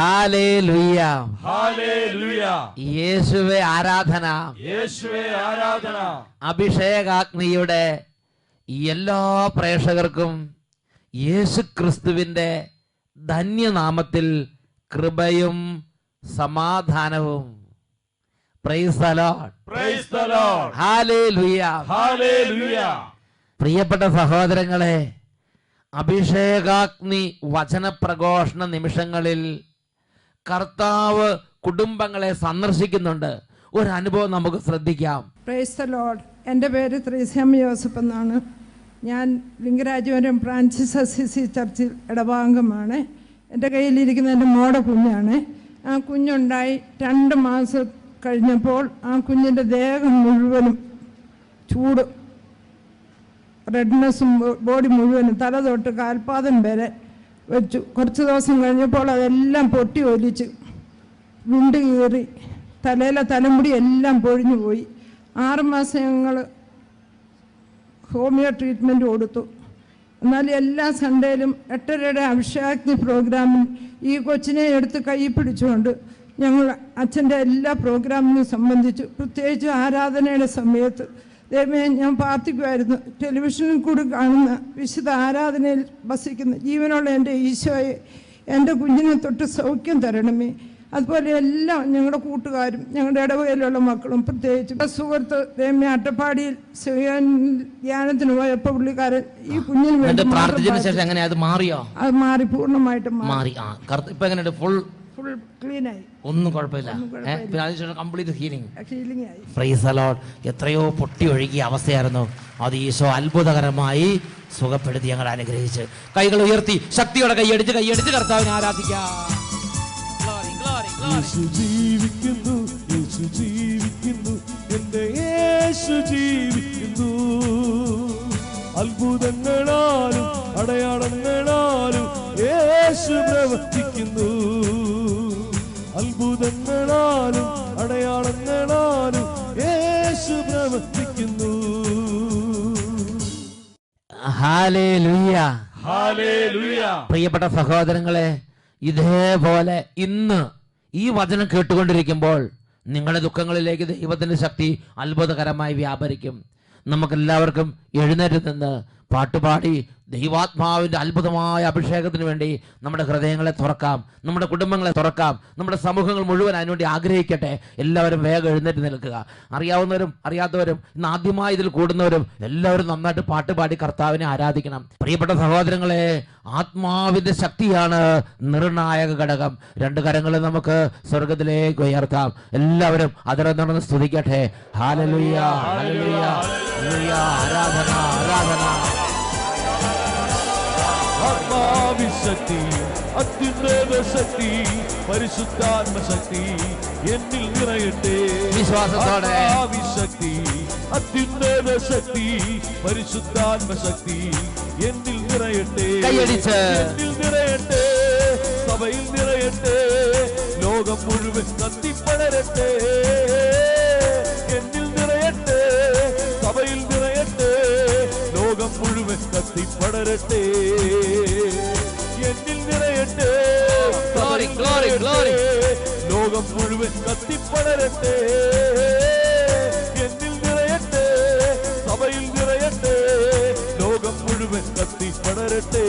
Hallelujah, hallelujah. യേശുവേ ആരാധന, യേശുവേ ആരാധന. അഭിഷേകാഗ്നിയുടെ എല്ലാ പ്രേക്ഷകർക്കും യേശു ക്രിസ്തുവിന്റെ ധന്യനാമത്തിൽ കൃപയും സമാധാനവും. Price the Lord, price the Lord. Hallelujah, hallelujah. പ്രിയപ്പെട്ട സഹോദരങ്ങളെ, അഭിഷേകാഗ്നി വചനപ്രഘോഷണ നിമിഷങ്ങളിൽ കർത്താവ് കുടുംബങ്ങളെ സന്ദർശിക്കുന്നുണ്ട്. ഒരു അനുഭവം നമുക്ക് ശ്രദ്ധിക്കാം. Price the Lord. എൻ്റെ പേര് ത്രീസ്യാമി ജോസഫ് എന്നാണ്. ഞാൻ ലിംഗരാജപുരം ഫ്രാൻസിസ് അസിസി ചർച്ചിൽ ഇടഭാഗമാണ്. എൻ്റെ കയ്യിലിരിക്കുന്ന എൻ്റെ മോടെ കുഞ്ഞാണ്. ആ കുഞ്ഞുണ്ടായി 2 മാസം കഴിഞ്ഞപ്പോൾ ആ കുഞ്ഞിൻ്റെ ദേഹം മുഴുവനും ചൂട്, റെഡ്നെസ്സും, ബോഡി മുഴുവനും തല തൊട്ട് കാൽപാദം വരെ വെച്ചു. കുറച്ച് ദിവസം കഴിഞ്ഞപ്പോൾ അതെല്ലാം പൊട്ടി ഒലിച്ച് വിണ്ട് കീറി തലയിലെ തലമുടി എല്ലാം പൊഴിഞ്ഞു പോയി. 6 മാസം ഞങ്ങൾ ഹോമിയോ ട്രീറ്റ്മെൻറ്റ് കൊടുത്തു. എന്നാൽ എല്ലാ സൺഡേയിലും 8:30 അഭിഷേകാഗ്നി പ്രോഗ്രാമിൽ ഈ കൊച്ചിനെ എടുത്ത് കൈ പിടിച്ചുകൊണ്ട് ഞങ്ങൾ അച്ഛൻ്റെ എല്ലാ പ്രോഗ്രാമിനും സംബന്ധിച്ചു. പ്രത്യേകിച്ച് ആരാധനയുടെ സമയത്ത് ദൈവമേ ഞാൻ പ്രാർത്ഥിക്കുമായിരുന്നു, ടെലിവിഷനിൽ കൂടി കാണുന്ന വിശുദ്ധ ആരാധനയിൽ വസിക്കുന്ന ജീവനുള്ള എൻ്റെ ഈശോയെ എൻ്റെ കുഞ്ഞിനെ തൊട്ട് സൗഖ്യം തരണമേ. അതുപോലെ എല്ലാം ഞങ്ങളുടെ കൂട്ടുകാരും ഞങ്ങളുടെ ഇടവകയിലുള്ള മക്കളും, പ്രത്യേകിച്ച് സുഹൃത്ത് ദൈവമേ അട്ടപ്പാടിയിൽ ധ്യാനത്തിന് പോയപ്പോൾ പുള്ളിക്കാരൻ ഈ കുഞ്ഞിന് വേണ്ടി അത് മാറിയോ? അത് മാറി, പൂർണ്ണമായിട്ടും മാറി. ഫുൾ ക്ലീനായി, ഒന്നും കുഴപ്പമില്ല. കംപ്ലീറ്റ് ഹീലിംഗ് ആയി. Price the Lord. എത്രയോ പൊട്ടി ഒഴുകിയ അവസ്ഥയായിരുന്നു, അത് ഈശോ അത്ഭുതകരമായി സുഖപ്പെടുത്തി ഞങ്ങൾ അനുഗ്രഹിച്ച്. കൈകൾ ഉയർത്തി ശക്തിയോടെ കൈയടിച്ച് കർത്താവിനെ ആരാധിക്കാം. യേശു ജീവിക്കുന്നു, യേശു ജീവിക്കുന്നു, എൻ്റെ യേശു ജീവിക്കുന്നു. അത്ഭുതങ്ങളാലും അടയാളങ്ങളാലും യേശു പ്രവർത്തിക്കുന്നു. അത്ഭുതങ്ങളാലും അടയാളങ്ങളാലും യേശു പ്രവർത്തിക്കുന്നു. Hallelujah, hallelujah. പ്രിയപ്പെട്ട സഹോദരങ്ങളെ, ഇതേപോലെ ഇന്ന് ഈ വചനം കേട്ടുകൊണ്ടിരിക്കുമ്പോൾ നിങ്ങളുടെ ദുഃഖങ്ങളിലേക്ക് ദൈവത്തിൻ്റെ ശക്തി അത്ഭുതകരമായി വ്യാപരിക്കും. നമുക്കെല്ലാവർക്കും എഴുന്നേറ്റ് നിന്ന് പാട്ടുപാടി ദൈവാത്മാവിൻ്റെ അത്ഭുതമായ അഭിഷേകത്തിന് വേണ്ടി നമ്മുടെ ഹൃദയങ്ങളെ തുറക്കാം, നമ്മുടെ കുടുംബങ്ങളെ തുറക്കാം, നമ്മുടെ സമൂഹങ്ങൾ മുഴുവൻ അതിനുവേണ്ടി ആഗ്രഹിക്കട്ടെ. എല്ലാവരും വേഗം എഴുന്നേറ്റ് നിൽക്കുക. അറിയാവുന്നവരും അറിയാത്തവരും ഇന്ന് ആദ്യമായി ഇതിൽ കൂടുന്നവരും എല്ലാവരും നന്നായിട്ട് പാട്ടുപാടി കർത്താവിനെ ആരാധിക്കണം. പ്രിയപ്പെട്ട സഹോദരങ്ങളെ, ആത്മാവിൻ്റെ ശക്തിയാണ് നിർണായക ഘടകം. 2 കരങ്ങൾ നമുക്ക് സ്വർഗത്തിലേക്ക് ഉയർത്താം. എല്ലാവരും അതിറന്ന് സ്തുതിക്കട്ടെ. ഹല്ലേലൂയ, ഹല്ലേലൂയ, ഹല്ലേലൂയ. ആരാധന, ആരാധന. ആത്മാവിശക്തി, അത്യുന്നത ശക്തി, പരിശുദ്ധാത്മശക്തി എന്നിൽ നിറയട്ടെ. വിശ്വാസത്തോടെ ആത്മാവിശക്തി, അത്യുന്നത ശക്തി, പരിശുദ്ധാത്മശക്തി എന്നിൽ നിറയട്ടെ. കൈയടിച്ച് എന്നിൽ നിറയട്ടെ, സഭയിൽ നിറയട്ടെ, ലോകം മുഴുവൻ കത്തിപ്പടരട്ടെ. എന്നിൽ നിറയട്ടെ, സഭയിൽ നിറയട്ടെ, ലോകം മുഴുവൻ കത്തിപ്പടരട്ടെ. എന്നിൽ നിറയട്ടെ, ലോകം മുഴുവൻ കത്തിപ്പടരട്ടെ. എന്നിൽ നിറയട്ടെ, സഭയിൽ നിറയട്ടെ, ലോകം മുഴുവൻ കത്തിപ്പടരട്ടെ.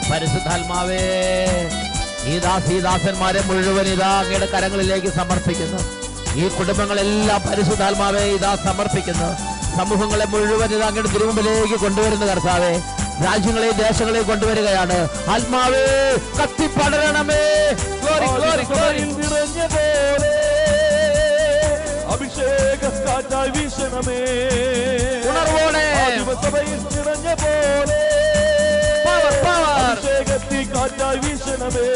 പരിശുദ്ധാത്മാവേ, ഈ ദാസന്മാരെ മുഴുവൻ ഇതാ അങ്ങയുടെ കരങ്ങളിലേക്ക് സമർപ്പിക്കുന്നു. ഈ കുടുംബങ്ങളെല്ലാം പരിശുദ്ധാത്മാവേ ഇതാ സമർപ്പിക്കുന്നു. സമൂഹങ്ങളെ മുഴുവൻ ഇതാ അങ്ങയുടെ തിരുമുമ്പിലേക്ക് കൊണ്ടുവരുന്ന കർത്താവേ, രാജ്യങ്ങളെയും ദേശങ്ങളെയും കൊണ്ടുവരികയാണ്. ആത്മാവേ കത്തിപ്പടരണമേ. നിറഞ്ഞ പോലെ അഭിഷേക കാറ്റായി വീശണമേ. ഉണർവോടെ സഭയിൽ നിറഞ്ഞ പോലെ അഭിഷേകത്തിൽ കാറ്റായി വീശണമേ.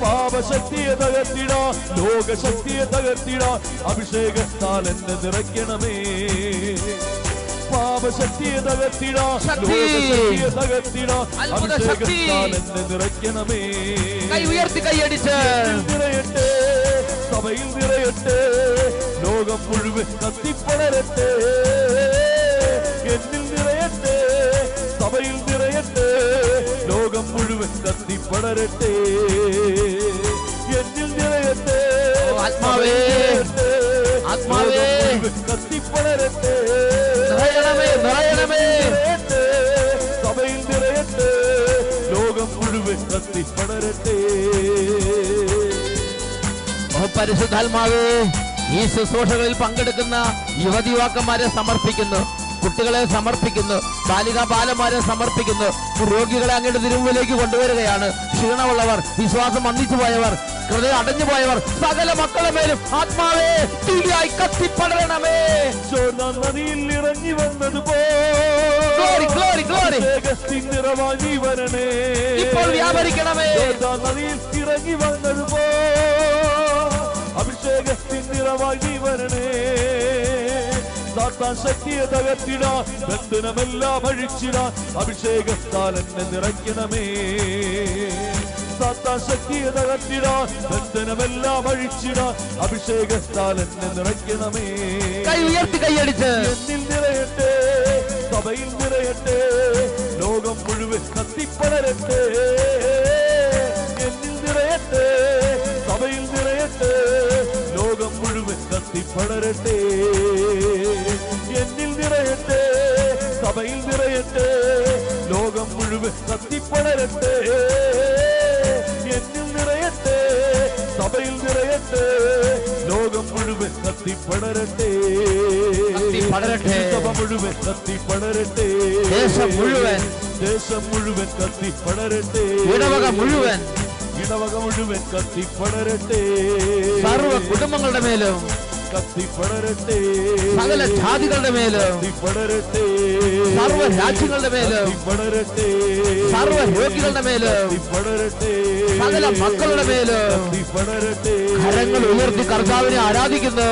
പാപശക്തിയെ തകർത്തിടാ, ലോകശക്തിയെ തകർത്തിടാ, അഭിഷേകത്താൽ എന്നെ നിറയ്ക്കണമേ. പാപശക്തിയെ തകർത്തിടാ, ലോകശക്തിയെ തകർത്തിടാ, അഭിഷേകത്താൽ എന്നെ നിറയ്ക്കണമേ. കൈയടിച്ച് നിറയട്ടെ, സഭയിൽ നിറയട്ടെ, ലോകം മുഴുവൻ കത്തിപ്പടരട്ടെ. എന്നിൽ നിറയട്ടെ, സഭയിൽ നിറയട്ടെ, ലോകം മുഴുവൻ പടരട്ടെ, എന്നിൽ നിറയട്ടെ, ആത്മാവേ, ആത്മാവേ, കത്തിപ്പടരട്ടെ, നിറയണമേ, നിറയണമേ, സഭയിൽ നിറയട്ടെ, ലോകം മുഴുവൻ കത്തിപ്പടരട്ടെ. പരിശുദ്ധാത്മാവേ, ഈ ശുശ്രൂഷകളിൽ പങ്കെടുക്കുന്ന യുവതി യുവാക്കന്മാരെ സമർപ്പിക്കുന്നു, കുട്ടികളെ സമർപ്പിക്കുന്നു, ബാലികാ ബാലന്മാരെ സമർപ്പിക്കുന്നു. രോഗികളെ അങ്ങയുടെ തിരുമുമ്പിലേക്ക് കൊണ്ടുവരികയാണ്. ക്ഷീണമുള്ളവർ, വിശ്വാസം മന്ദിച്ചു പോയവർ, ഹൃദയം അടഞ്ഞു പോയവർ, സകല മക്കളുടെ മേലും ആത്മാവേ തീയായി കത്തിപ്പടരണമേ. നദിയിൽ ഇറങ്ങി വന്നതുപോലെ ഇപ്പോൾ വ്യാപരിക്കണമേ. നദിയിൽ ഇറങ്ങി വന്നതുപോ അഭിഷേകത്തിൻ നിറവായി നീ വരണേ. സാത്താൻ ശക്തിയെ തകർത്തിടാൻ, ബന്ധനമെല്ലാം അഴിച്ചിടാൻ അഭിഷേകത്താൽ എന്നെ നിറയ്ക്കണമേ. സാത്താൻ ശക്തിയെ തകർത്തിടാൻ, ബന്ധനമെല്ലാം അഴിച്ചിടാൻ അഭിഷേകത്താൽ എന്നെ നിറയ്ക്കണമേ. കൈ ഉയർത്തി കൈയടിച്ച് എന്നിൽ നിറയട്ടെ, സഭയിൽ നിറയട്ടെ, ലോകം മുഴുവൻ കത്തിപ്പടരട്ടെ. എന്നിൽ നിറയട്ടെ, സഭയിൽ നിറയട്ടെ, ലോകം മുഴുവൻ കത്തിപ്പടരട്ടെ. എന്നിൽ നിറയട്ടെ, സഭയിൽ നിറയട്ടെ, ലോകം മുഴുവൻ കത്തിപ്പടരട്ടെ. എന്നിൽ നിറയട്ടെ, സഭയിൽ നിറയട്ടെ, ലോകം മുഴുവൻ കത്തിപ്പടരട്ടെ. സഭ മുഴുവൻ കത്തിപ്പടരട്ടെ, ദേശം മുഴുവൻ, ദേശം മുഴുവൻ കത്തിപ്പടരട്ടെ, ഇടവക മുഴുവൻ, ഇടവക മുഴുവൻ കത്തിപ്പടരട്ടെ. സർവ്വ കുടുംബങ്ങളുടെ മേലും കത്തിപ്പടരട്ടെ, സകല ജാതികളുടെ മേലും കത്തിപ്പടരട്ടെ, സർവ്വ രാജ്യങ്ങളുടെ മേലും കത്തിപ്പടരട്ടെ, സർവ്വ രോഗികളുടെ മേലും കത്തിപ്പടരട്ടെ, സകല മക്കളുടെ മേലും കത്തിപ്പടരട്ടെ. കരങ്ങൾ ഉയർത്തി കർത്താവിനെ ആരാധിക്കുന്നു.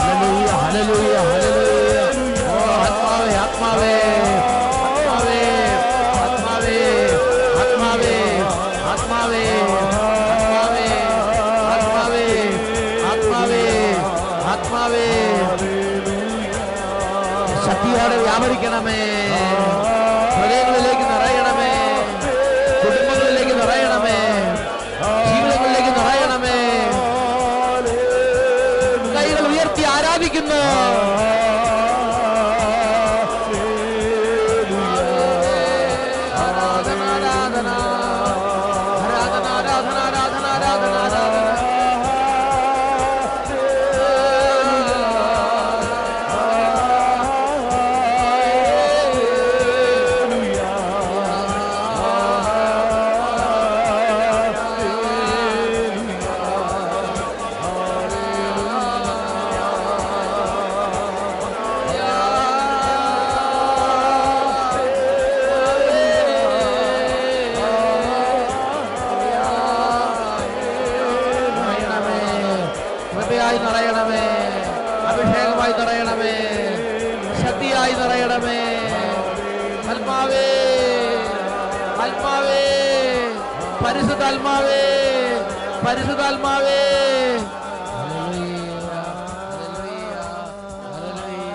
ഹല്ലേലൂയ, ഹല്ലേലൂയ, ഹല്ലേലൂയ. ഓ ആത്മാവേ, ആത്മാവേ, ആത്മാവേ, ആത്മാവേ, ആത്മാവേ, ആത്മാവേ, ആത്മാവേ, ആത്മാവേ, ആത്മാവേ, ശക്തിയോടെ വ്യാപരിക്കണമേ. ഹൃദയങ്ങളിലേക്ക് നിറയണമേ, കുടുംബങ്ങളിലേക്ക് നിറയണമേ, ജീവിതങ്ങളിലേക്ക് നിറയണമേ. കൈകൾ ഉയർത്തി ആരാധിക്കുന്നു. ആരാധന, ആരാധന, ആരാധന, ആരാധന, ആരാധന, ആരാധന, ആരാധന. കൃപയായി നിറയണമേ, അഭിഷേകമായി നിറയണമേ, ശക്തിയായി നിറയണമേ. ആത്മാവേ, ആത്മാവേ, പരിശുദ്ധാത്മാവേ, പരിശുദ്ധാത്മാവേ. ഹല്ലേലൂയ, ഹല്ലേലൂയ, ഹല്ലേലൂയ,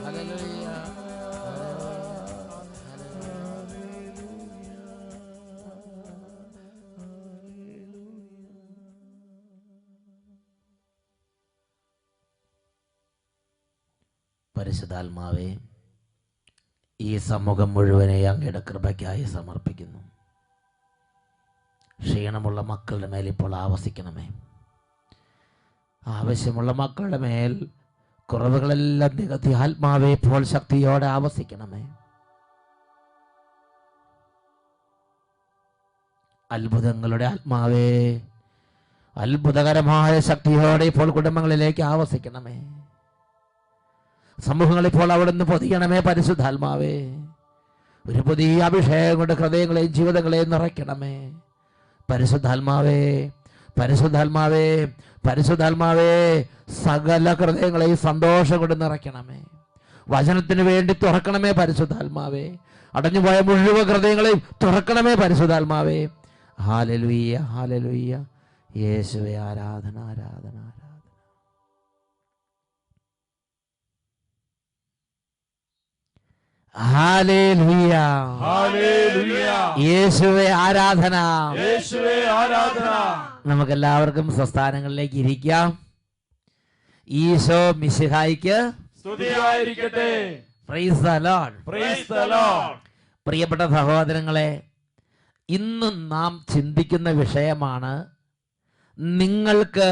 ഹല്ലേലൂയ, പരിശുദ്ധാത്മാവേ, ഈ സമൂഹം മുഴുവനെ അങ്ങയുടെ കൃപയ്ക്കായി സമർപ്പിക്കുന്നു. ക്ഷീണമുള്ള മക്കളുടെ മേൽ ഇപ്പോൾ ആവസിക്കണമേ. ആവശ്യമുള്ള മക്കളുടെ മേൽ കുറവുകളെല്ലാം നികത്തി ആത്മാവെ ഇപ്പോൾ ശക്തിയോടെ ആവസിക്കണമേ. അത്ഭുതങ്ങളുടെ ആത്മാവേ, അത്ഭുതകരമായ ശക്തിയോടെ ഇപ്പോൾ കുടുംബങ്ങളിലേക്ക് ആവസിക്കണമേ. സമൂഹങ്ങൾ ഇപ്പോൾ അവിടുന്ന് പൊതിയണമേ. പരിശുദ്ധാത്മാവേ, ഒരു പുതിയ അഭിഷേകം കൊണ്ട് ഹൃദയങ്ങളെയും ജീവിതങ്ങളെയും നിറയ്ക്കണമേ. പരിശുദ്ധാത്മാവേ, പരിശുദ്ധാത്മാവേ, പരിശുദ്ധാത്മാവേ, സകല ഹൃദയങ്ങളെയും സന്തോഷം കൊണ്ട് നിറയ്ക്കണമേ. വചനത്തിന് വേണ്ടി തുറക്കണമേ പരിശുദ്ധാത്മാവേ. അടഞ്ഞുപോയ മുഴുവൻ ഹൃദയങ്ങളെയും തുറക്കണമേ പരിശുദ്ധാത്മാവേ. Hallelujah, hallelujah. യേശുവേ, ആരാധന, ആരാധന, ആരാധന. ഹല്ലേലൂയ. ഹല്ലേലൂയ. യേശുവേ ആരാധന. യേശുവേ ആരാധന. നമുക്കെല്ലാവർക്കും സ്വസ്ഥാനങ്ങളിലേക്ക് ഇരിക്കാം. ഈശോ മിശിഹായിക്ക് സ്തുതിയായിരിക്കട്ടെ. Price the Lord. Price the Lord. പ്രിയപ്പെട്ട സഹോദരങ്ങളെ, ഇന്ന് നാം ചിന്തിക്കുന്ന വിഷയമാണ് നിങ്ങൾക്ക്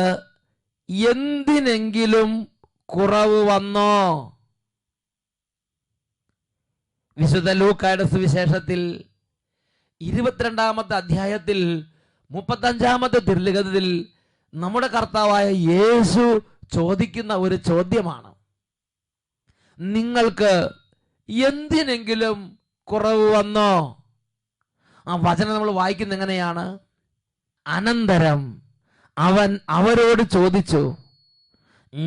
എന്തിനെങ്കിലും കുറവ് വന്നോ? വിശുദ്ധ ലൂക്കായുടെ സുവിശേഷത്തിൽ 22-ാമത്തെ അധ്യായത്തിൽ 35-ാമത്തെ തിരുലിഖിതത്തിൽ നമ്മുടെ കർത്താവായ യേശു ചോദിക്കുന്ന ഒരു ചോദ്യമാണ്, നിങ്ങൾക്ക് എന്തിനെങ്കിലും കുറവ് വന്നോ? ആ വചനം നമ്മൾ വായിക്കുന്ന എങ്ങനെയാണ്? അനന്തരം അവൻ അവരോട് ചോദിച്ചു,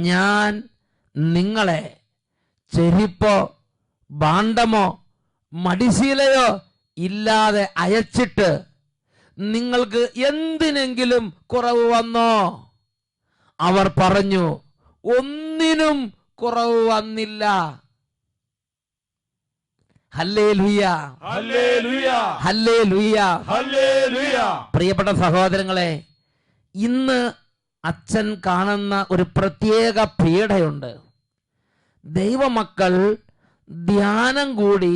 ഞാൻ നിങ്ങളെ ചെരിപ്പോ ഭാണ്ഡമോ മടിശീലയോ ഇല്ലാതെ അയച്ചിട്ട് നിങ്ങൾക്ക് എന്തിനെങ്കിലും കുറവ് വന്നോ? അവർ പറഞ്ഞു, ഒന്നിനും കുറവ് വന്നില്ല. ഹല്ലേലൂയ. ഹല്ലേലൂയ. ഹല്ലേലൂയ. ഹല്ലേലൂയ. പ്രിയപ്പെട്ട സഹോദരങ്ങളെ, ഇന്ന് അച്ഛൻ കാണുന്ന ഒരു പ്രത്യേക പീഡയുണ്ട്. ദൈവമക്കൾ ധ്യാനം കൂടി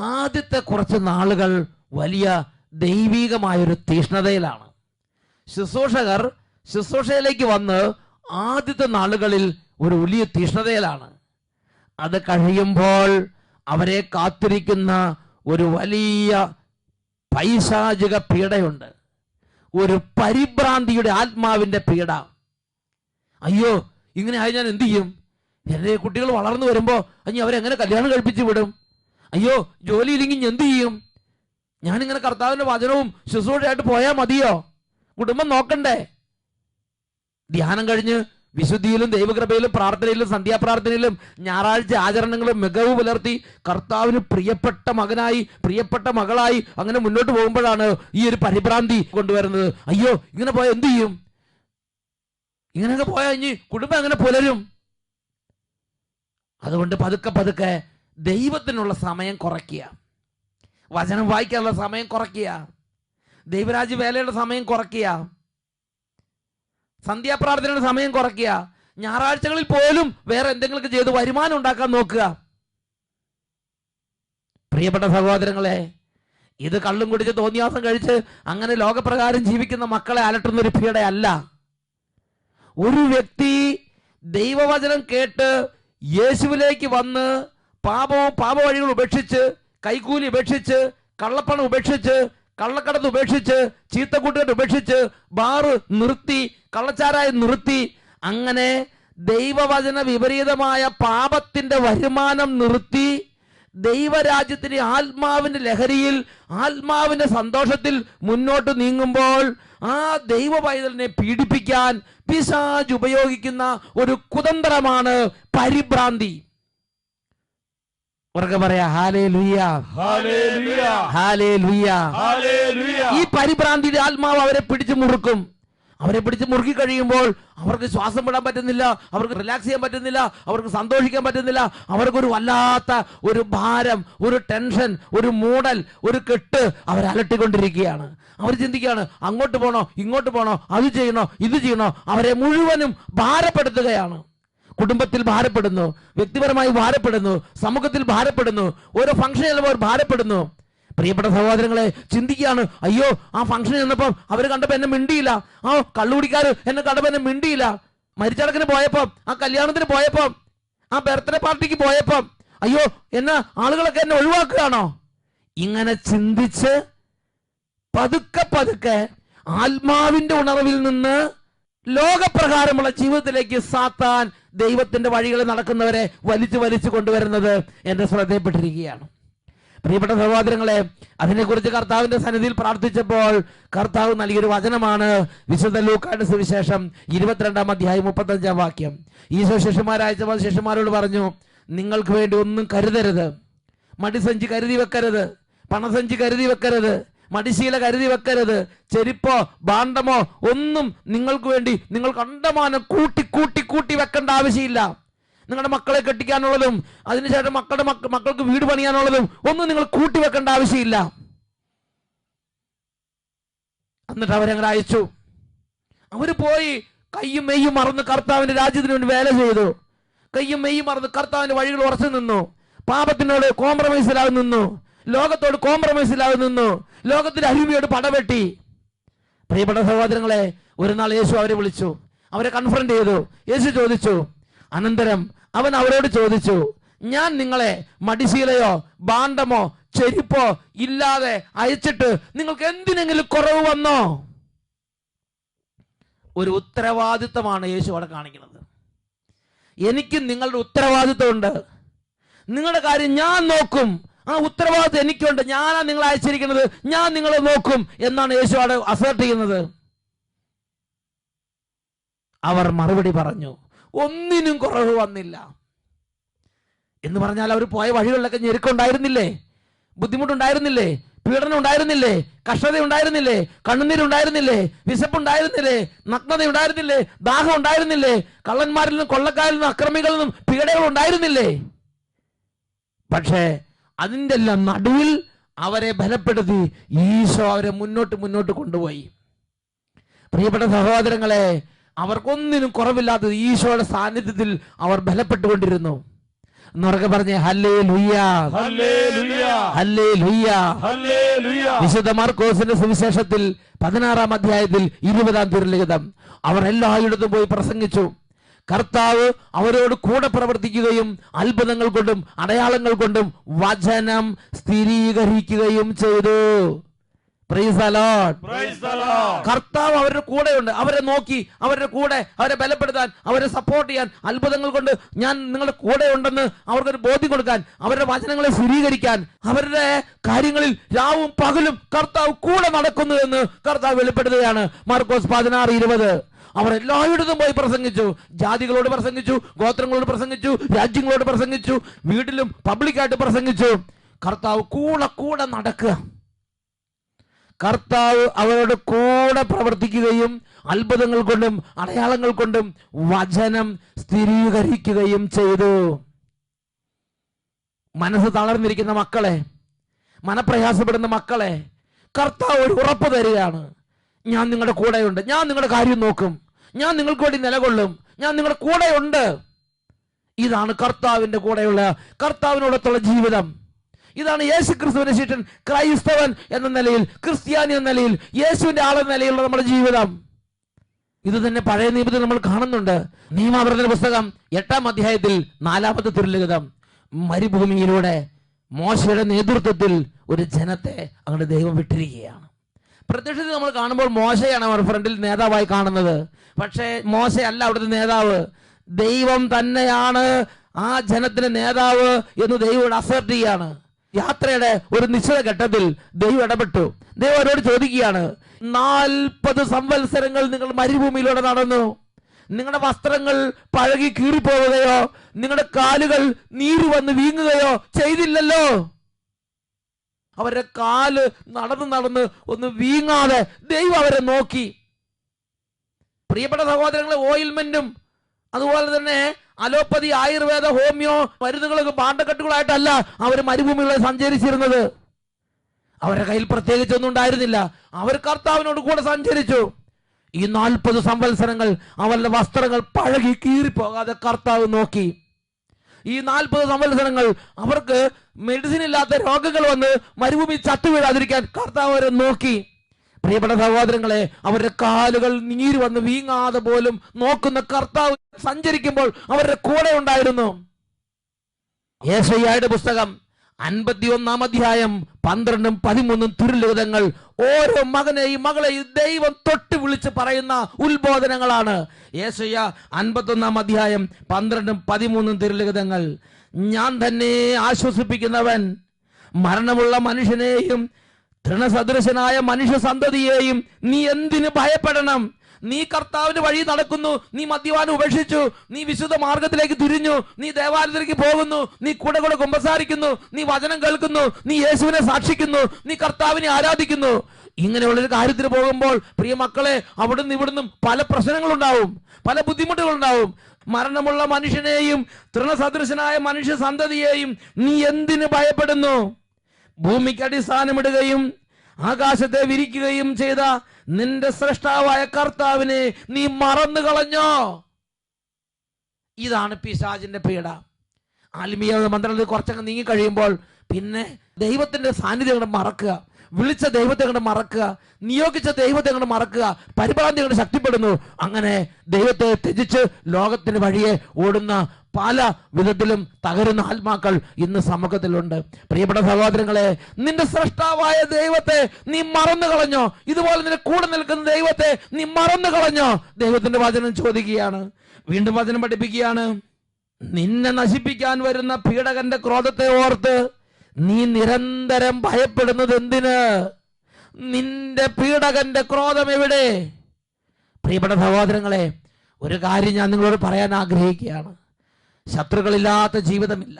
ആദ്യത്തെ കുറച്ച് നാളുകൾ വലിയ ദൈവികമായൊരു തീഷ്ണതയിലാണ്. ശുശ്രൂഷകർ ശുശ്രൂഷയിലേക്ക് വന്ന് ആദ്യത്തെ നാളുകളിൽ ഒരു വലിയ തീഷ്ണതയിലാണ്. അത് കഴിയുമ്പോൾ അവരെ കാത്തിരിക്കുന്ന ഒരു വലിയ പൈശാചിക പീഡയുണ്ട്, ഒരു പരിഭ്രാന്തിയുടെ ആത്മാവിൻ്റെ പീഡ. അയ്യോ, ഇങ്ങനെ ആയി ഞാൻ എന്തു ചെയ്യും? എൻ്റെ കുട്ടികൾ വളർന്നു വരുമ്പോൾ അഞ്ഞി അവരെങ്ങനെ കല്യാണം കഴിപ്പിച്ച് വിടും? അയ്യോ, ജോലിയില്ലെങ്കിൽ എന്തു ചെയ്യും? ഞാനിങ്ങനെ കർത്താവിൻ്റെ വചനവും ശുശ്രൂഷയായിട്ട് പോയാൽ മതിയോ? കുടുംബം നോക്കണ്ടേ? ധ്യാനം കഴിഞ്ഞ് വിശുദ്ധിയിലും ദൈവകൃപയിലും പ്രാർത്ഥനയിലും സന്ധ്യാപ്രാർത്ഥനയിലും ഞായറാഴ്ച ആചരണങ്ങളും മികവ് പുലർത്തി കർത്താവിന് പ്രിയപ്പെട്ട മകനായി പ്രിയപ്പെട്ട മകളായി അങ്ങനെ മുന്നോട്ട് പോകുമ്പോഴാണ് ഈ ഒരു പരിഭ്രാന്തി കൊണ്ടുവരുന്നത്. അയ്യോ, ഇങ്ങനെ പോയാൽ എന്തു ചെയ്യും? ഇങ്ങനെയൊക്കെ പോയാൽ ഇനി കുടുംബം എങ്ങനെ പുലരും? അതുകൊണ്ട് പതുക്കെ പതുക്കെ ദൈവത്തിനുള്ള സമയം കുറയ്ക്കുക, വചനം വായിക്കാനുള്ള സമയം കുറയ്ക്കുക, ദൈവരാജ്യ വേലയുടെ സമയം കുറയ്ക്കുക, സന്ധ്യാപ്രാർത്ഥനയുടെ സമയം കുറയ്ക്കുക, ഞായറാഴ്ചകളിൽ പോലും വേറെ എന്തെങ്കിലുമൊക്കെ ചെയ്ത് വരുമാനം ഉണ്ടാക്കാൻ നോക്കുക. പ്രിയപ്പെട്ട സഹോദരങ്ങളെ, ഇത് കള്ളും കുടിച്ച് തോന്നിയാസം കഴിച്ച് അങ്ങനെ ലോകപ്രകാരം ജീവിക്കുന്ന മക്കളെ അലട്ടുന്ന ഒരു പീഡയല്ല. ഒരു വ്യക്തി ദൈവവചനം കേട്ട് യേശുവിലേക്ക് വന്ന് പാപവഴികൾ ഉപേക്ഷിച്ച്, കൈക്കൂലി ഉപേക്ഷിച്ച്, കള്ളപ്പണം ഉപേക്ഷിച്ച്, കള്ളക്കടത്ത് ഉപേക്ഷിച്ച്, ചീത്തക്കൂട്ടുകെട്ട് ഉപേക്ഷിച്ച്, ബാറ് നിർത്തി, കള്ളച്ചാരായം നിർത്തി, അങ്ങനെ ദൈവവചന വിപരീതമായ പാപത്തിന്റെ വരുമാനം നിർത്തി ദൈവരാജ്യത്തിന്റെ ആത്മാവിന്റെ ലഹരിയിൽ ആത്മാവിന്റെ സന്തോഷത്തിൽ മുന്നോട്ട് നീങ്ങുമ്പോൾ ആ ദൈവ പൈതലിനെ പീഡിപ്പിക്കാൻ പിശാച് ഉപയോഗിക്കുന്ന ഒരു കുതന്ത്രമാണ് പരിഭ്രാന്തി. ഉറക്കെ പറയാ, ഹല്ലേലൂയ. ഹല്ലേലൂയ. ഹല്ലേലൂയ. ഹല്ലേലൂയ. ഈ പരിഭ്രാന്തിയുടെ ആത്മാവ് അവരെ പിടിച്ചു മുറുക്കും. അവരെ പിടിച്ച് മുറുക്കി കഴിയുമ്പോൾ അവർക്ക് ശ്വാസം വിടാൻ പറ്റുന്നില്ല, അവർക്ക് റിലാക്സ് ചെയ്യാൻ പറ്റുന്നില്ല, അവർക്ക് സന്തോഷിക്കാൻ പറ്റുന്നില്ല. അവർക്കൊരു വല്ലാത്ത ഒരു ഭാരം, ഒരു ടെൻഷൻ, ഒരു മൂടൽ, ഒരു കെട്ട് അവരലട്ടിക്കൊണ്ടിരിക്കുകയാണ്. അവർ ചിന്തിക്കുകയാണ്, അങ്ങോട്ട് പോണോ ഇങ്ങോട്ട് പോണോ, അത് ചെയ്യണോ ഇത് ചെയ്യണോ. അവരെ മുഴുവനും ഭാരപ്പെടുത്തുകയാണ്. കുടുംബത്തിൽ ഭാരപ്പെടുന്നു, വ്യക്തിപരമായി ഭാരപ്പെടുന്നു, സമൂഹത്തിൽ ഭാരപ്പെടുന്നു, ഓരോ ഫംഗ്ഷൻ ചെല്ലുമ്പോൾ ഭാരപ്പെടുന്നു. പ്രിയപ്പെട്ട സഹോദരങ്ങളെ, ചിന്തിക്കുകയാണ്, അയ്യോ, ആ ഫംഗ്ഷൻ ചെന്നപ്പം അവർ കണ്ടപ്പോൾ എന്നെ മിണ്ടിയില്ല, ആ കള്ളുകുടിക്കാർ എന്നെ കണ്ടപ്പോൾ എന്നെ മിണ്ടിയില്ല, മരിച്ചടക്കിന് പോയപ്പം, ആ കല്യാണത്തിന് പോയപ്പം, ആ ബർത്ത്ഡേ പാർട്ടിക്ക് പോയപ്പം, അയ്യോ, എന്നെ ആളുകളൊക്കെ എന്നെ ഒഴിവാക്കുകയാണോ? ഇങ്ങനെ ചിന്തിച്ച് പതുക്കെ പതുക്കെ ആത്മാവിന്റെ ഉണർവിൽ നിന്ന് ലോകപ്രകാരമുള്ള ജീവിതത്തിലേക്ക് സാത്താൻ ദൈവത്തിന്റെ വഴികളിൽ നടക്കുന്നവരെ വലിച്ചു വലിച്ചു കൊണ്ടുവരുന്നത് എന്റെ ശ്രദ്ധയിൽപ്പെട്ടിരിക്കുകയാണ്. പ്രിയപ്പെട്ട സഹോദരങ്ങളെ, അതിനെക്കുറിച്ച് കർത്താവിന്റെ സന്നിധിയിൽ പ്രാർത്ഥിച്ചപ്പോൾ കർത്താവ് നൽകിയൊരു വചനമാണ് വിശുദ്ധ ലൂക്കായുടെ സുവിശേഷം 22-ാം അധ്യായം 35-ാം വാക്യം. ഈശോ ശിഷ്യന്മാരയച്ചപ്പോൾ ശിഷ്യന്മാരോട് പറഞ്ഞു, നിങ്ങൾക്ക് വേണ്ടി ഒന്നും കരുതരുത്, മടിസഞ്ചി കരുതി വെക്കരുത്, പണസഞ്ചി കരുതി വെക്കരുത്, മടിശീല കരുതി വെക്കരുത്, ചെരിപ്പോ ഭാണ്ഡമോ ഒന്നും നിങ്ങൾക്ക് വേണ്ടി നിങ്ങൾ കണ്ടമാനം കൂട്ടി കൂട്ടി കൂട്ടി വെക്കേണ്ട ആവശ്യമില്ല. നിങ്ങളുടെ മക്കളെ കെട്ടിക്കാനുള്ളതും അതിനുശേഷം മക്കൾക്ക് വീട് പണിയാനുള്ളതും ഒന്നും നിങ്ങൾ കൂട്ടിവെക്കേണ്ട ആവശ്യമില്ല. എന്നിട്ട് അവരങ്ങനെ അയച്ചു. അവര് പോയി കയ്യും മെയ്യും മറന്ന് കർത്താവിന്റെ രാജ്യത്തിന് വേണ്ടി വേല ചെയ്തു. കയ്യും മെയ്യും മറന്ന് കർത്താവിന്റെ വഴികൾ ഉറച്ചു നിന്നു. പാപത്തിനോട് കോംപ്രമൈസിലാതെ നിന്നു. ലോകത്തോട് കോംപ്രമൈസിലാതെ നിന്നു. ലോകത്തിന്റെ അരുവിയോട് പടവെട്ടി. പ്രിയപ്പെട്ട സഹോദരങ്ങളെ, ഒരു നാൾ യേശു അവരെ വിളിച്ചു, അവരെ കൺഫ്രണ്ട് ചെയ്തു. യേശു ചോദിച്ചു, അനന്തരം അവൻ അവരോട് ചോദിച്ചു, ഞാൻ നിങ്ങളെ മടിശീലയോ ഭാണ്ഡമോ ചെരുപ്പോ ഇല്ലാതെ അയച്ചിട്ട് നിങ്ങൾക്ക് എന്തിനെങ്കിലും കുറവ് വന്നോ? ഒരു ഉത്തരവാദിത്തമാണ് യേശു അവിടെ കാണിക്കുന്നത്. എനിക്ക് നിങ്ങളുടെ ഉത്തരവാദിത്തമുണ്ട്. നിങ്ങളുടെ കാര്യം ഞാൻ നോക്കും. ആ ഉത്തരവാദിത്തം എനിക്കുണ്ട്. ഞാനാ നിങ്ങളെ അയച്ചിരിക്കുന്നത്, ഞാൻ നിങ്ങളെ നോക്കും എന്നാണ് യേശു അവിടെ അസേർട്ട് ചെയ്യുന്നത്. അവർ മറുപടി പറഞ്ഞു, ഒന്നിനും കുറവ് വന്നില്ല. എന്ന് പറഞ്ഞാൽ അവർ പോയ വഴികളിലൊക്കെ ഞെരുക്കുണ്ടായിരുന്നില്ലേ? ബുദ്ധിമുട്ടുണ്ടായിരുന്നില്ലേ? പീഡനം ഉണ്ടായിരുന്നില്ലേ? കഷ്ടത ഉണ്ടായിരുന്നില്ലേ? കണ്ണുനീരുണ്ടായിരുന്നില്ലേ? വിശപ്പുണ്ടായിരുന്നില്ലേ? നഗ്നത ഉണ്ടായിരുന്നില്ലേ? ദാഹം ഉണ്ടായിരുന്നില്ലേ? കള്ളന്മാരിൽ നിന്നും കൊള്ളക്കാരിൽ നിന്നും അക്രമികളിൽ നിന്നും പീഡകൾ ഉണ്ടായിരുന്നില്ലേ? പക്ഷേ അതിൻ്റെ എല്ലാം നടുവിൽ അവരെ ബലപ്പെടുത്തി ഈശോ അവരെ മുന്നോട്ട് കൊണ്ടുപോയി. പ്രിയപ്പെട്ട സഹോദരങ്ങളെ, അവർക്കൊന്നിനും കുറവില്ലാത്തത് ഈശോയുടെ സാന്നിധ്യത്തിൽ അവർ ബലപ്പെട്ടുകൊണ്ടിരുന്നു. എന്നുറക്കെ പറഞ്ഞേ ഹല്ലേലൂയ, ഹല്ലേലൂയ, ഹല്ലേലൂയ. ഹല്ലേലൂയ. വിശുദ്ധ മാർക്കോസിന്റെ സുവിശേഷത്തിൽ 16-ാം അധ്യായത്തിൽ 20-ാം തിരുലിഖിതം, അവർ എല്ലായിടത്തും പോയി പ്രസംഗിച്ചു. കർത്താവ് അവരോട് കൂടെ പ്രവർത്തിക്കുകയും അത്ഭുതങ്ങൾ കൊണ്ടും അടയാളങ്ങൾ കൊണ്ടും വചനം സ്ഥിരീകരിക്കുകയും ചെയ്തു. Price the Lord. Price the Lord. കർത്താവ് അവരുടെ കൂടെയുണ്ട്. അവരെ നോക്കി, അവരുടെ കൂടെ അവരെ ബലപ്പെടുത്താൻ, അവരെ സപ്പോർട്ട് ചെയ്യാൻ, അത്ഭുതങ്ങൾ കൊണ്ട് ഞാൻ നിങ്ങളുടെ കൂടെ ഉണ്ടെന്ന് അവർക്കൊരു ബോധ്യം കൊടുക്കാൻ, അവരുടെ വചനങ്ങളെ സ്ഥിരീകരിക്കാൻ, അവരുടെ കാര്യങ്ങളിൽ രാവും പകലും കർത്താവ് കൂടെ നടക്കുന്നു എന്ന് കർത്താവ് വെളിപ്പെടുത്തുകയാണ്. മാർക്കോസ് 16:20. അവർ എല്ലായിടത്തും പോയി പ്രസംഗിച്ചു. ജാതികളോട് പ്രസംഗിച്ചു, ഗോത്രങ്ങളോട് പ്രസംഗിച്ചു, രാജ്യങ്ങളോട് പ്രസംഗിച്ചു, വീട്ടിലും പബ്ലിക്കായിട്ട് പ്രസംഗിച്ചു. കർത്താവ് കൂടെ നടക്കുക. കർത്താവ് അവരോട് കൂടെ പ്രവർത്തിക്കുകയും അത്ഭുതങ്ങൾ കൊണ്ടും അടയാളങ്ങൾ കൊണ്ടും വചനം സ്ഥിരീകരിക്കുകയും ചെയ്തു. മനസ്സ് തളർന്നിരിക്കുന്ന മക്കളെ, മനപ്രയാസപ്പെടുന്ന മക്കളെ, കർത്താവ് ഒരു ഉറപ്പ് തരികയാണ്. ഞാൻ നിങ്ങളുടെ കൂടെയുണ്ട്. ഞാൻ നിങ്ങളുടെ കാര്യം നോക്കും. ഞാൻ നിങ്ങൾക്ക് വേണ്ടി നിലകൊള്ളും. ഞാൻ നിങ്ങളുടെ കൂടെയുണ്ട്. ഇതാണ് കർത്താവിന്റെ കൂടെയുള്ള, കർത്താവിനോടൊത്തുള്ള ജീവിതം. ഇതാണ് യേശു ക്രിസ്തുവിന്റെ ശിഷ്യൻ, ക്രൈസ്തവൻ എന്ന നിലയിൽ, ക്രിസ്ത്യാനി എന്ന നിലയിൽ, യേശുവിന്റെ ആളെന്ന നിലയിലുള്ള നമ്മുടെ ജീവിതം. ഇത് തന്നെ പഴയ നിയമത്തിൽ നമ്മൾ കാണുന്നുണ്ട്. നിയമാവർത്തന പുസ്തകം 8-ാം അധ്യായത്തിൽ 4-ാമത്തെ തിരുലിഖിതം, മരുഭൂമിയിലൂടെ മോശയുടെ നേതൃത്വത്തിൽ ഒരു ജനത്തെ അങ്ങോട്ട് ദൈവം വിട്ടിരിക്കുകയാണ്. പ്രത്യക്ഷത്തിൽ നമ്മൾ കാണുമ്പോൾ മോശയാണ് അവർ ഫ്രണ്ടിൽ നേതാവായി കാണുന്നത്. പക്ഷേ മോശയല്ല അവിടുത്തെ നേതാവ്. ദൈവം തന്നെയാണ് ആ ജനത്തിന് നേതാവ് എന്ന് ദൈവം അസേർട്ട് ചെയ്യാണ്. യാത്രയുടെ ഒരു നിശ്ചിത ഘട്ടത്തിൽ ദൈവം ഇടപെട്ടു. ദൈവം അവരോട് ചോദിക്കുകയാണ്, 40 സംവത്സരങ്ങൾ നിങ്ങൾ മരുഭൂമിയിലൂടെ നടന്നു. നിങ്ങളുടെ വസ്ത്രങ്ങൾ പഴകി കീറിപ്പോവുകയോ നിങ്ങളുടെ കാലുകൾ നീര് വന്ന് വീങ്ങുകയോ ചെയ്തില്ലല്ലോ. അവരുടെ കാല് നടന്ന് ഒന്ന് വീങ്ങാതെ ദൈവം അവരെ നോക്കി. പ്രിയപ്പെട്ട സഹോദരങ്ങളെ, ഓയിൽമെന്റും അതുപോലെ തന്നെ അലോപ്പതി, ആയുർവേദ, ഹോമിയോ മരുന്നുകളൊക്കെ പാണ്ടക്കെട്ടുകളായിട്ടല്ല അവർ മരുഭൂമികളെ സഞ്ചരിച്ചിരുന്നത്. അവരുടെ കയ്യിൽ പ്രത്യേകിച്ചൊന്നും ഉണ്ടായിരുന്നില്ല. അവർ കർത്താവിനോട് കൂടെ സഞ്ചരിച്ചു. ഈ 40 സംവത്സരങ്ങൾ അവരുടെ വസ്ത്രങ്ങൾ പഴകി കീറിപ്പോകാതെ കർത്താവ് നോക്കി. ഈ 40 സംവത്സരങ്ങൾ അവർക്ക് മെഡിസിൻ ഇല്ലാത്ത രോഗങ്ങൾ വന്ന് മരുഭൂമി ചത്തുവീഴാതിരിക്കാൻ കർത്താവ് അവരെ നോക്കി. പ്രിയപ്പെട്ട സഹോദരങ്ങളെ, അവരുടെ കാലുകൾ നീര് വന്ന് വീങ്ങാതെ പോലും നോക്കുന്ന കർത്താവ് സഞ്ചരിക്കുമ്പോൾ അവരുടെ കൂടെ ഉണ്ടായിരുന്നു. യെശയ്യായുടെ പുസ്തകം 51-ാം അധ്യായം 12-ഉം 13-ഉം തിരുലിഖിതങ്ങൾ ഓരോ മകനെയും മകളെയും ദൈവം തൊട്ട് വിളിച്ച് പറയുന്ന ഉത്ബോധനങ്ങളാണ്. യെശയ്യ 51-ാം അധ്യായം 12-ഉം 13-ഉം തിരുലിഖിതങ്ങൾ, ഞാൻ തന്നെ ആശ്വസിപ്പിക്കുന്നവൻ, മരണമുള്ള മനുഷ്യനെയും തൃണസദൃശനായ മനുഷ്യ സന്തതിയെയും നീ എന്തിനു ഭയപ്പെടണം? നീ കർത്താവിന്റെ വഴി നടക്കുന്നു, നീ മദ്യപാനം ഉപേക്ഷിച്ചു, നീ വിശുദ്ധ മാർഗത്തിലേക്ക് തിരിഞ്ഞു, നീ ദേവാലയത്തിലേക്ക് പോകുന്നു, നീ കൂടെ കുമ്പസാരിക്കുന്നു, നീ വചനം കേൾക്കുന്നു, നീ യേശുവിനെ സാക്ഷിക്കുന്നു, നീ കർത്താവിനെ ആരാധിക്കുന്നു. ഇങ്ങനെയുള്ളൊരു കാര്യത്തിന് പോകുമ്പോൾ പ്രിയ മക്കളെ, അവിടുന്ന് ഇവിടുന്നും പല പ്രശ്നങ്ങളുണ്ടാവും, പല ബുദ്ധിമുട്ടുകളുണ്ടാവും. മരണമുള്ള മനുഷ്യനെയും തൃണസദൃശനായ മനുഷ്യ സന്തതിയെയും നീ എന്തിനു ഭയപ്പെടുന്നു? ഭൂമിക്ക് അടിസ്ഥാനമിടുകയും ആകാശത്തെ വിരിക്കുകയും ചെയ്ത നിന്റെ സ്രഷ്ടാവായ കർത്താവിനെ നീ മറന്നു കളഞ്ഞോ? ഇതാണ് പിശാചിന്റെ പീഡ. ആത്മീയ മന്ത്രത്തിൽ കുറച്ചൊക്കെ നീങ്ങി കഴിയുമ്പോൾ പിന്നെ ദൈവത്തിന്റെ സാന്നിധ്യം കൊണ്ട് മറക്കുക, വിളിച്ച ദൈവത്തെ കൊണ്ട് മറക്കുക, നിയോഗിച്ച ദൈവത്തെ കൊണ്ട് മറക്കുക, പരിഭ്രാന്തി കൊണ്ട് ശക്തിപ്പെടുന്നു. അങ്ങനെ ദൈവത്തെ ത്യജിച്ച് ലോകത്തിന് വഴിയെ ഓടുന്ന പല വിധത്തിലും തകരുന്ന ആത്മാക്കൾ ഇന്ന് സമൂഹത്തിലുണ്ട്. പ്രിയപ്പെട്ട സഹോദരങ്ങളെ, നിന്റെ സ്രഷ്ടാവായ ദൈവത്തെ നീ മറന്നു കളഞ്ഞോ? ഇതുപോലെ നിന്റെ കൂടെ നിൽക്കുന്ന ദൈവത്തെ നീ മറന്നു കളഞ്ഞോ? ദൈവത്തിന്റെ വചനം ചോദിക്കുകയാണ്, വീണ്ടും വചനം പഠിപ്പിക്കുകയാണ്. നിന്നെ നശിപ്പിക്കാൻ വരുന്ന പീഡകന്റെ ക്രോധത്തെ ഓർത്ത് നീ നിരന്തരം ഭയപ്പെടുന്നത് എന്തിന്? നിന്റെ പീഡകന്റെ ക്രോധം എവിടെ? പ്രിയപ്പെട്ട സഹോദരങ്ങളെ, ഒരു കാര്യം ഞാൻ നിങ്ങളോട് പറയാൻ ആഗ്രഹിക്കുകയാണ്. ശത്രുക്കളില്ലാത്ത ജീവിതമില്ല.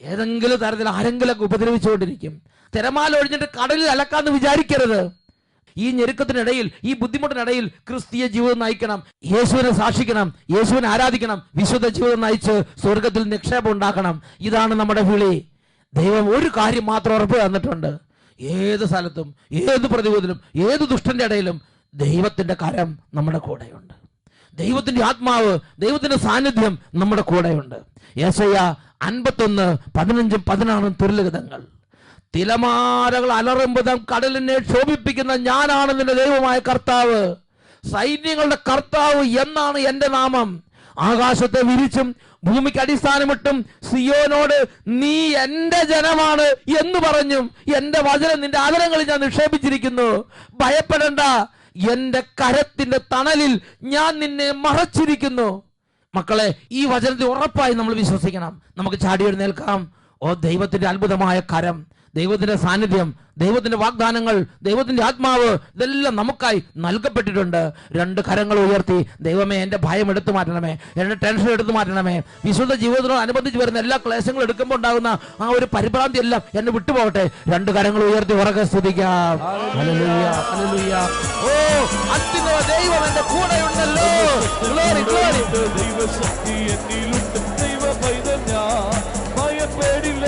ഏതെങ്കിലും തരത്തിൽ ആരെങ്കിലൊക്കെ ഉപദ്രവിച്ചുകൊണ്ടിരിക്കും. തിരമാല ഒഴിഞ്ഞിട്ട് കടലിൽ അലക്കാന്ന് വിചാരിക്കരുത്. ഈ ഞെരുക്കത്തിനിടയിൽ, ഈ ബുദ്ധിമുട്ടിനിടയിൽ ക്രിസ്തീയ ജീവിതം നയിക്കണം, യേശുവിനെ സാക്ഷിക്കണം, യേശുവിനെ ആരാധിക്കണം, വിശുദ്ധ ജീവിതം നയിച്ച് സ്വർഗത്തിൽ നിക്ഷേപം ഉണ്ടാക്കണം. ഇതാണ് നമ്മുടെ വിളി. ദൈവം ഒരു കാര്യം മാത്രം ഉറപ്പ് തന്നിട്ടുണ്ട്: ഏത് സ്ഥലത്തും, ഏത് പ്രതികൂലത്തിലും, ഏത് ദുഷ്ടന്റെ ഇടയിലും ദൈവത്തിന്റെ കരം നമ്മുടെ കൂടെയുണ്ട്. ദൈവത്തിന്റെ ആത്മാവ്, ദൈവത്തിന്റെ സാന്നിധ്യം നമ്മുടെ കൂടെയുണ്ട്. യെശയ്യാ 51:15-16 തുല്യഗതങ്ങൾ. തിലമാലകൾ അലറുമ്പുതം കടലിനെ ക്ഷോഭിപ്പിക്കുന്ന ഞാനാണ് നിന്റെ ദൈവമായ കർത്താവ്, സൈന്യങ്ങളുടെ കർത്താവ് എന്നാണ് എന്റെ നാമം. ആകാശത്തെ വിരിച്ചും ഭൂമിക്ക് അടിസ്ഥാനമിട്ടും സിയോനോട് നീ എന്റെ ജനമാണ് എന്ന് പറഞ്ഞും എന്റെ വചനം നിന്റെ ആദരങ്ങളിൽ ഞാൻ നിക്ഷേപിച്ചിരിക്കുന്നു. ഭയപ്പെടേണ്ട, എന്റെ കരത്തിന്റെ തണലിൽ ഞാൻ നിന്നെ മറച്ചിരിക്കുന്നു. മക്കളെ, ഈ വചനത്തിൽ ഉറപ്പായി നമ്മൾ വിശ്വസിക്കണം. നമുക്ക് ചാടി എഴുന്നേൽക്കാം. ഓ, ദൈവത്തിന്റെ അത്ഭുതമായ കരം, ദൈവത്തിന്റെ സാന്നിധ്യം, ദൈവത്തിന്റെ വാഗ്ദാനങ്ങൾ, ദൈവത്തിന്റെ ആത്മാവ്, ഇതെല്ലാം നമുക്കായി നൽകപ്പെട്ടിട്ടുണ്ട്. രണ്ട് കരങ്ങൾ ഉയർത്തി, ദൈവമേ എന്റെ ഭയം എടുത്തു മാറ്റണമേ, എന്റെ ടെൻഷൻ എടുത്തു മാറ്റണമേ. വിശുദ്ധ ജീവിതത്തിനോട് അനുബന്ധിച്ച് വരുന്ന എല്ലാ ക്ലേശങ്ങളും എടുക്കുമ്പോൾ ഉണ്ടാകുന്ന ആ ഒരു പരിഭ്രാന്തി എല്ലാം എന്നെ വിട്ടുപോകട്ടെ. രണ്ട് കരങ്ങൾ ഉയർത്തി ഉറക്കെ സ്തുതിക്കാം. Hallelujah, hallelujah. ഓ, അത്യുന്നത ദൈവം എന്റെ കൂടെയുണ്ടല്ലോ. Glory, glory. ദൈവശക്തി എന്നിലുണ്ട്, ദൈവ പൈതൽ ഞാൻ ഭയപ്പെടില്ല.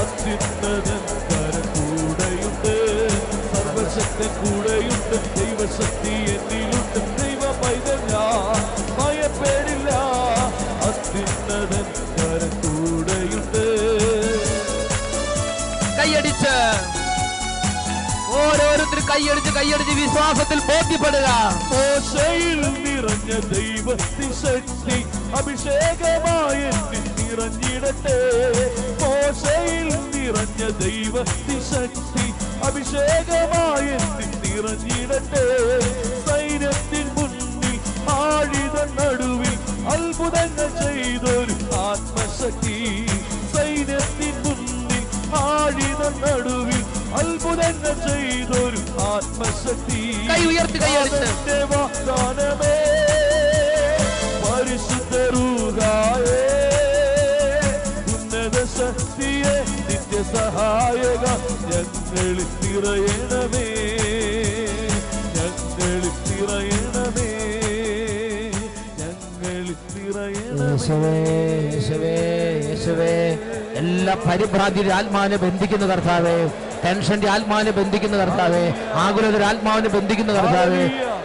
അത്യുന്നതൻ കരം കൂടെയുണ്ട്, സർവശക്തൻ കൂടെയുണ്ട്. ദൈവശക്തി എന്നിലുണ്ട്, ദൈവ പൈതൽ ഞാൻ ഭയപ്പെടില്ല. അത്യുന്നതൻ കരം കൂടെയുണ്ട്. കൈയടിച്ച് ഓരോരുത്തരും കൈയടിച്ച് വിശ്വാസത്തിൽ ബോധ്യപ്പെടുക. മോശയിൽ നിറഞ്ഞ ദൈവത്തിൻ ശക്തി അഭിഷേകമായ നിറഞ്ഞിടട്ടെ. മോശയിൽ നിറഞ്ഞ ദൈവത്തിൻ ശക്തി അഭിഷേകമായ നിറഞ്ഞിടട്ടെ. സൈന്യത്തിൻ മുന്നിൽ ആഴിത നടുവിൽ അത്ഭുതങ്ങൾ ചെയ്തൊരു ആത്മശക്തി. സൈന്യത്തിൻ മുന്നിൽ ആഴിത നടുവിൽ അത്ഭുതങ്ങൾ ചെയ്തൊരു ആത്മശക്തി. കൈ ഉയർത്തി കൈയടിച്ച് വാഗ്ദാനമേ, പരിശുദ്ധ റൂഹായേ, ഉന്നത ശക്തിയെ നിത്യസഹായക ഞങ്ങളിൽ നിറയണമേ, ഞങ്ങളിൽ നിറയണമേ, ഞങ്ങളിൽ നിറയണമേ. എല്ലാ പരിഭ്രാന്തിയുടെ ആത്മാവിനെ ബന്ധിക്കുന്ന കർത്താവേ, ടെൻഷന്റെ ആത്മാവിനെ ബന്ധിക്കുന്ന കർത്താവേ, ആകുലതയുടെ ആത്മാവിനെ ബന്ധിക്കുന്ന കർത്താവേ,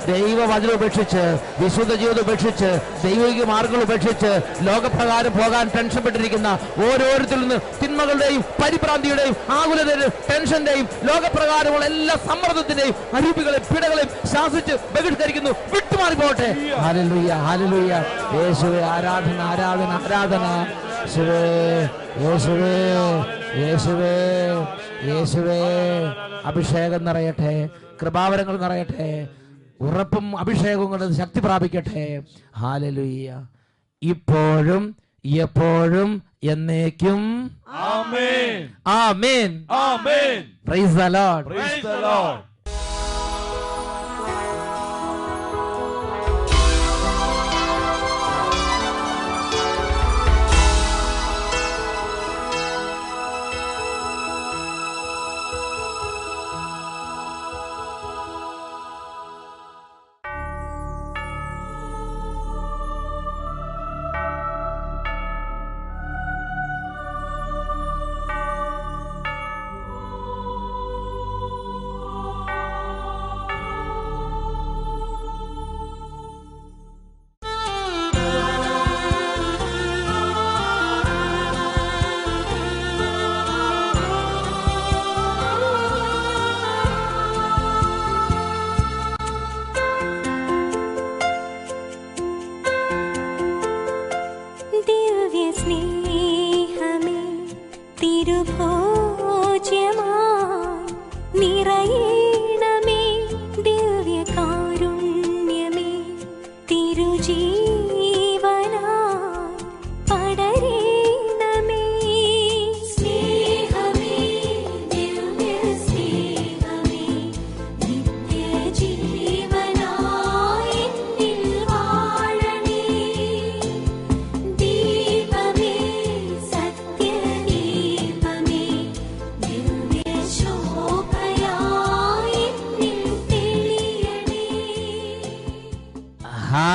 ദൈവവചനം ഉപേക്ഷിച്ച്, വിശുദ്ധ ജീവിതം ഉപേക്ഷിച്ച്, ദൈവിക മാർഗങ്ങൾ ഉപേക്ഷിച്ച് ലോകപ്രകാരം പോകാൻ ടെൻഷൻ പെട്ടിരിക്കുന്ന ഓരോരുത്തരിൽ നിന്ന് തിന്മകളുടെയും പരിഭ്രാന്തിയുടെയും ആകുലതയുടെയും ടെൻഷന്റെയും ലോകപ്രകാരമുള്ള എല്ലാ സമ്മർദ്ദത്തിന്റെയും അരൂപികളെയും പീഡകളെയും ശാസിച്ച് ബഹിഷ്കരിക്കുന്നു. വിട്ടുമാറിപ്പോട്ടെ. Hallelujah, hallelujah. യേശുവേ, ആരാധന, ആരാധന, ആരാധന. യേശുവേ, യേശുവേ, യേശുവേ, യേശുവേ. അഭിഷേകം നിറയട്ടെ, കൃപാവരങ്ങൾ നിറയട്ടെ, ഉറപ്പും അഭിഷേകവും കൊണ്ട് ശക്തി പ്രാപിക്കട്ടെ. ഹല്ലേലൂയ. ഇപ്പോഴും എപ്പോഴും എന്നേക്കും. ആമേൻ, ആമേൻ, ആമേൻ. Praise the Lord. Praise the Lord.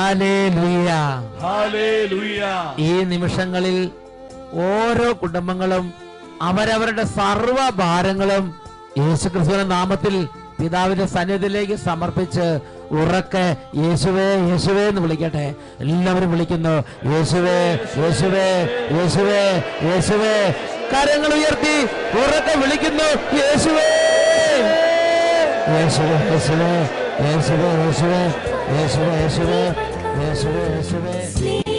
ഹല്ലേലൂയ. ഹല്ലേലൂയ. ഈ നിമിഷങ്ങളിൽ ഓരോ കുടുംബങ്ങളും അവരവരുടെ സർവ്വ ഭാരങ്ങളും യേശുക്രിസ്തുവിന്റെ നാമത്തിൽ പിതാവിന്റെ സന്നിധിയിലേക്ക് സമർപ്പിച്ച് ഉറക്കെ യേശുവേ യേശുവേ എന്ന് വിളിക്കട്ടെ. എല്ലാവരും വിളിക്കുന്നു, യേശുവേ യേശുവേ യേശുവേ യേശുവേ. കരങ്ങൾ ഉയർത്തി ഉറക്കെ വിളിക്കുന്നു, യേശുവേ യേശുവേ യേശുവേ യേശുവേ യേശുവേ യേശുവേ യേശുവേ യേശുവേ യേശുവേ.